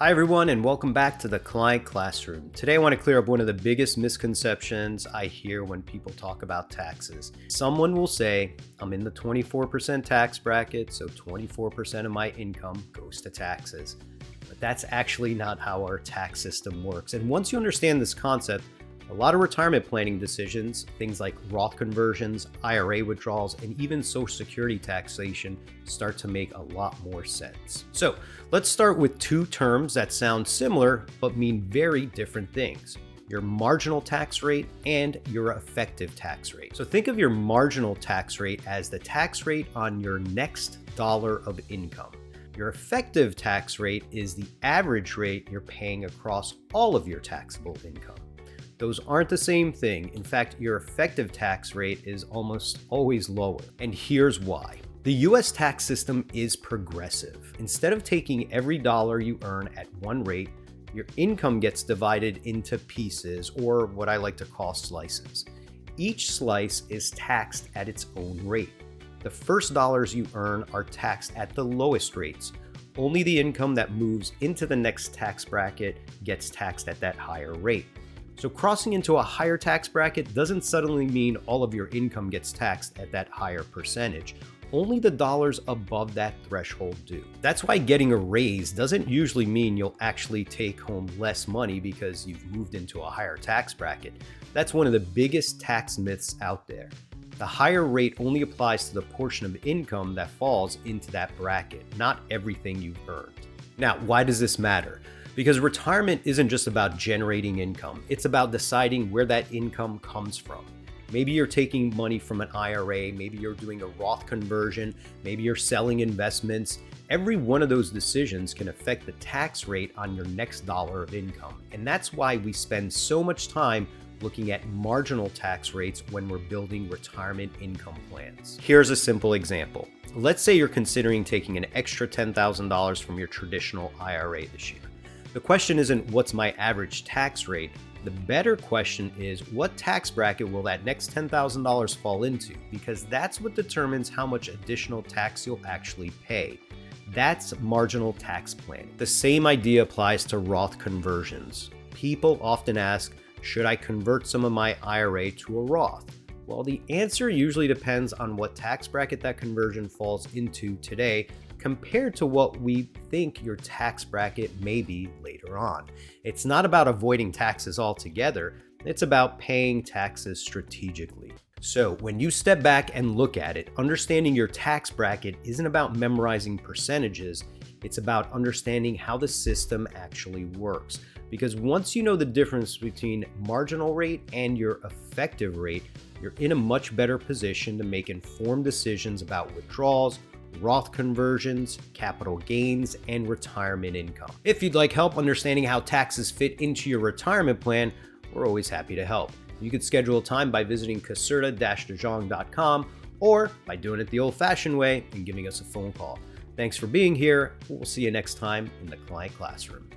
Hi everyone, and welcome back to the Client Classroom. Today I want to clear up one of the biggest misconceptions I hear when people talk about taxes. Someone will say, I'm in the 24% tax bracket, so 24% of my income goes to taxes. But that's actually not how our tax system works. And once you understand this concept, a lot of retirement planning decisions, things like Roth conversions, IRA withdrawals, and even Social Security taxation start to make a lot more sense. So let's start with two terms that sound similar but mean very different things: your marginal tax rate and your effective tax rate. So think of your marginal tax rate as the tax rate on your next dollar of income. Your effective tax rate is the average rate you're paying across all of your taxable income. Those aren't the same thing. In fact, your effective tax rate is almost always lower. And here's why. The US tax system is progressive. Instead of taking every dollar you earn at one rate, your income gets divided into pieces, or what I like to call slices. Each slice is taxed at its own rate. The first dollars you earn are taxed at the lowest rates. Only the income that moves into the next tax bracket gets taxed at that higher rate. So crossing into a higher tax bracket doesn't suddenly mean all of your income gets taxed at that higher percentage. Only the dollars above that threshold do. That's why getting a raise doesn't usually mean you'll actually take home less money because you've moved into a higher tax bracket. That's one of the biggest tax myths out there. The higher rate only applies to the portion of income that falls into that bracket, not everything you've earned. Now, why does this matter? Because retirement isn't just about generating income, it's about deciding where that income comes from. Maybe you're taking money from an IRA, maybe you're doing a Roth conversion, maybe you're selling investments. Every one of those decisions can affect the tax rate on your next dollar of income. And that's why we spend so much time looking at marginal tax rates when we're building retirement income plans. Here's a simple example. Let's say you're considering taking an extra $10,000 from your traditional IRA this year. The question isn't what's my average tax rate. The better question is what tax bracket will that next $10,000 fall into, because that's what determines how much additional tax you'll actually pay. That's marginal tax planning. The same idea applies to Roth conversions. People often ask, should I convert some of my IRA to a Roth? Well, the answer usually depends on what tax bracket that conversion falls into today compared to what we think your tax bracket may be later on. It's not about avoiding taxes altogether, it's about paying taxes strategically. So when you step back and look at it, understanding your tax bracket isn't about memorizing percentages, it's about understanding how the system actually works. Because once you know the difference between marginal rate and your effective rate, you're in a much better position to make informed decisions about withdrawals, Roth conversions, capital gains, and retirement income. If you'd like help understanding how taxes fit into your retirement plan, we're always happy to help. You could schedule a time by visiting caserta-dejong.com or by doing it the old-fashioned way and giving us a phone call. Thanks for being here. We'll see you next time in the Client Classroom.